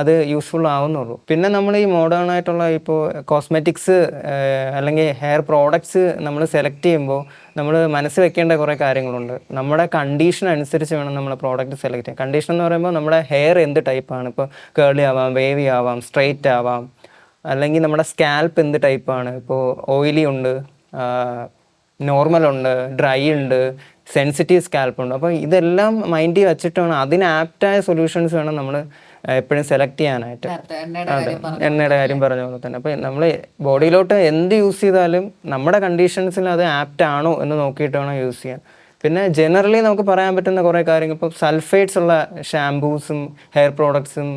Speaker 4: അത് യൂസ്ഫുൾ ആവുന്നുള്ളൂ. പിന്നെ നമ്മൾ ഈ മോഡേൺ ആയിട്ടുള്ള ഇപ്പോൾ കോസ്മെറ്റിക്സ് അല്ലെങ്കിൽ ഹെയർ പ്രോഡക്ട്സ് നമ്മൾ സെലക്ട് ചെയ്യുമ്പോൾ നമ്മൾ മനസ്സിൽ വെക്കേണ്ട കുറേ കാര്യങ്ങളുണ്ട്. നമ്മുടെ കണ്ടീഷൻ അനുസരിച്ച് വേണം നമ്മൾ പ്രോഡക്റ്റ് സെലക്ട് ചെയ്യാൻ. കണ്ടീഷൻ എന്ന് പറയുമ്പോൾ നമ്മുടെ ഹെയർ എന്ത് ടൈപ്പാണ്, ഇപ്പോൾ കേർലി ആവാം, വേവി ആവാം, സ്ട്രെയിറ്റ് ആവാം, അല്ലെങ്കിൽ നമ്മുടെ സ്കാൽപ്പ് എന്ത് ടൈപ്പാണ്, ഇപ്പോൾ ഓയിലി ഉണ്ട്, നോർമലുണ്ട്, ഡ്രൈ ഉണ്ട്, സെൻസിറ്റീവ് സ്കാൽപ്പ് ഉണ്ട്. അപ്പോൾ ഇതെല്ലാം മൈൻഡിൽ വെച്ചിട്ട് വേണം അതിന് ആപ്റ്റായ സൊല്യൂഷൻസ് വേണം നമ്മൾ എപ്പോഴും സെലക്ട് ചെയ്യാനായിട്ട്. എണ്ണയുടെ കാര്യം പറഞ്ഞ പോലെ തന്നെ അപ്പോൾ നമ്മൾ ബോഡിയിലോട്ട് എന്ത് യൂസ് ചെയ്താലും നമ്മുടെ കണ്ടീഷൻസിൽ അത് ആപ്റ്റ് ആണോ എന്ന് നോക്കിയിട്ട് വേണം യൂസ് ചെയ്യാൻ. പിന്നെ ജനറലി നമുക്ക് പറയാൻ പറ്റുന്ന കുറേ കാര്യങ്ങൾ, ഇപ്പോൾ സൾഫേറ്റ്സ് ഉള്ള ഷാംപൂസും ഹെയർ പ്രോഡക്ട്സും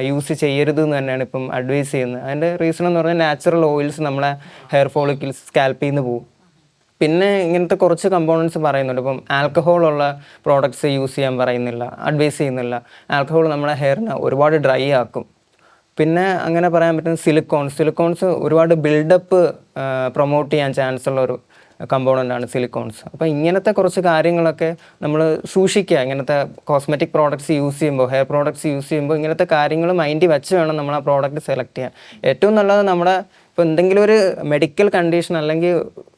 Speaker 4: യൂസ് ചെയ്യരുത് എന്ന് തന്നെയാണ് ഇപ്പം അഡ്വൈസ് ചെയ്യുന്നത്. അതിൻ്റെ റീസൺ എന്ന് പറഞ്ഞാൽ നാച്ചുറൽ ഓയിൽസ് നമ്മളെ ഹെയർ ഫോളിക്കിൾസ് സ്കാൽപ്പിൽ നിന്ന് പോകും. പിന്നെ ഇങ്ങനത്തെ കുറച്ച് കമ്പോണൻസ് പറയുന്നുണ്ട്. ഇപ്പം ആൽക്കഹോളുള്ള പ്രോഡക്ട്സ് യൂസ് ചെയ്യാൻ പറയുന്നില്ല, അഡ്വൈസ് ചെയ്യുന്നില്ല. ആൽക്കഹോൾ നമ്മുടെ ഹെയറിനെ ഒരുപാട് ഡ്രൈ ആക്കും. പിന്നെ അങ്ങനെ പറയാൻ പറ്റുന്ന സിലിക്കോൺസ് ഒരുപാട് ബിൽഡപ്പ് പ്രൊമോട്ട് ചെയ്യാൻ ചാൻസ് ഉള്ള ഒരു കമ്പോണൻ്റ് ആണ് സിലിക്കോൺസ്. അപ്പോൾ ഇങ്ങനത്തെ കുറച്ച് കാര്യങ്ങളൊക്കെ നമ്മൾ സൂക്ഷിക്കുക. ഇങ്ങനത്തെ കോസ്മെറ്റിക് പ്രോഡക്റ്റ്സ് യൂസ് ചെയ്യുമ്പോൾ, ഹെയർ പ്രോഡക്റ്റ്സ് യൂസ് ചെയ്യുമ്പോൾ ഇങ്ങനത്തെ കാര്യങ്ങൾ മൈൻഡിൽ വെച്ച് വേണം നമ്മൾ ആ പ്രോഡക്റ്റ് സെലക്ട് ചെയ്യാൻ. ഏറ്റവും നല്ലത് നമ്മുടെ ഇപ്പോൾ എന്തെങ്കിലും ഒരു മെഡിക്കൽ കണ്ടീഷൻ അല്ലെങ്കിൽ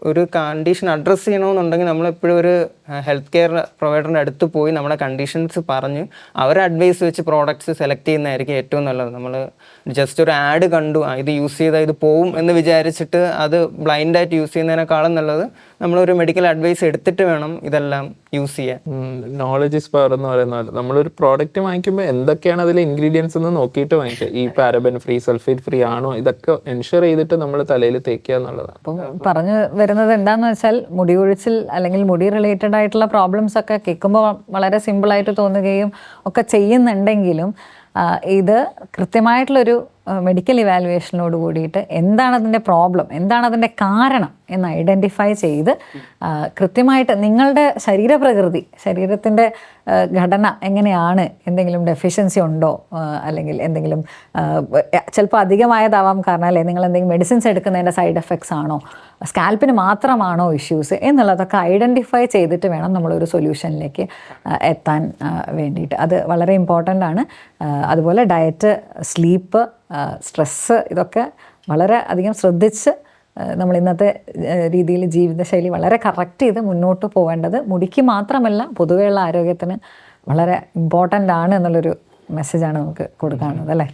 Speaker 4: ഒരു കണ്ടീഷൻ അഡ്രസ്സ് ചെയ്യണമെന്നുണ്ടെങ്കിൽ നമ്മളെപ്പോഴും ഒരു ഹെൽത്ത് കെയർ പ്രൊവൈഡറിൻ്റെ അടുത്ത് പോയി നമ്മുടെ കണ്ടീഷൻസ് പറഞ്ഞ് അവരെ അഡ്വൈസ് വെച്ച് പ്രോഡക്റ്റ്സ് സെലക്ട് ചെയ്യുന്നതായിരിക്കും ഏറ്റവും നല്ലത്. നമ്മൾ ജസ്റ്റ് ഒരു ആഡ് കണ്ടു ഇത് യൂസ് ചെയ്താൽ ഇത് പോവും എന്ന് വിചാരിച്ചിട്ട് അത് ബ്ലൈൻഡായിട്ട് യൂസ് ചെയ്യുന്നതിനേക്കാളും നല്ലത് നമ്മളൊരു മെഡിക്കൽ അഡ്വൈസ് എടുത്തിട്ട് വേണം ഇതെല്ലാം യൂസ് ചെയ്യാൻ.
Speaker 2: നോളജ് ഇസ് പവർ എന്ന് പറയുന്ന പോലെ നമ്മളൊരു പ്രോഡക്റ്റ് വാങ്ങിക്കുമ്പോൾ എന്തൊക്കെയാണ് അതിലെ ഇൻഗ്രീഡിയൻസ് എന്ന് നോക്കിയിട്ട് വാങ്ങിക്കുക. ഈ പാരബൻ ഫ്രീ, സൾഫേറ്റ് ഫ്രീ ആണോ, ഇതൊക്കെ എൻഷുർ ചെയ്തിട്ട് നമ്മൾ തലയിൽ തേക്കുക എന്നുള്ളതാണ്.
Speaker 1: അപ്പം പറഞ്ഞു വരുന്നത് എന്താണെന്ന് വെച്ചാൽ മുടി കൊഴിച്ചിൽ അല്ലെങ്കിൽ മുടി റിലേറ്റഡ് ആയിട്ടുള്ള പ്രോബ്ലംസ് ഒക്കെ കേൾക്കുമ്പോൾ വളരെ സിമ്പിളായിട്ട് തോന്നുകയും ഒക്കെ ചെയ്യുന്നുണ്ടെങ്കിലും ഇത് കൃത്യമായിട്ടുള്ളൊരു മെഡിക്കൽ ഇവാലുവേഷനോട് കൂടിയിട്ട് എന്താണ് അതിൻ്റെ പ്രോബ്ലം, എന്താണ് അതിൻ്റെ കാരണം എന്ന് ഐഡൻറ്റിഫൈ ചെയ്ത് കൃത്യമായിട്ട് നിങ്ങളുടെ ശരീരപ്രകൃതി, ശരീരത്തിൻ്റെ ഘടന എങ്ങനെയാണ്, എന്തെങ്കിലും ഡെഫിഷ്യൻസി ഉണ്ടോ, അല്ലെങ്കിൽ എന്തെങ്കിലും ചിലപ്പോൾ അധികമായതാവാം കാരണം അല്ലേ, നിങ്ങൾ എന്തെങ്കിലും മെഡിസിൻസ് എടുക്കുന്നതിൻ്റെ സൈഡ് എഫക്ട്സ് ആണോ, സ്കാൽപ്പിന് മാത്രമാണോ ഇഷ്യൂസ് എന്നുള്ളതൊക്കെ ഐഡൻറ്റിഫൈ ചെയ്തിട്ട് വേണം നമ്മളൊരു സൊല്യൂഷനിലേക്ക് എത്താൻ വേണ്ടിയിട്ട്. അത് വളരെ ഇമ്പോർട്ടൻ്റ് ആണ്. അതുപോലെ ഡയറ്റ്, സ്ലീപ്പ്, സ്ട്രെസ്സ് ഇതൊക്കെ വളരെ അധികം ശ്രദ്ധിച്ച് നമ്മൾ ഇന്നത്തെ രീതിയിൽ ജീവിതശൈലി വളരെ കറക്റ്റ് ചെയ്ത് മുന്നോട്ട് പോവേണ്ടത് മുടിക്ക് മാത്രമല്ല പൊതുവെയുള്ള ആരോഗ്യത്തിന് വളരെ ഇമ്പോർട്ടൻ്റ് ആണ് എന്നുള്ളൊരു മെസ്സേജാണ് നമുക്ക് കൊടുക്കാനുള്ളത് അല്ലേ.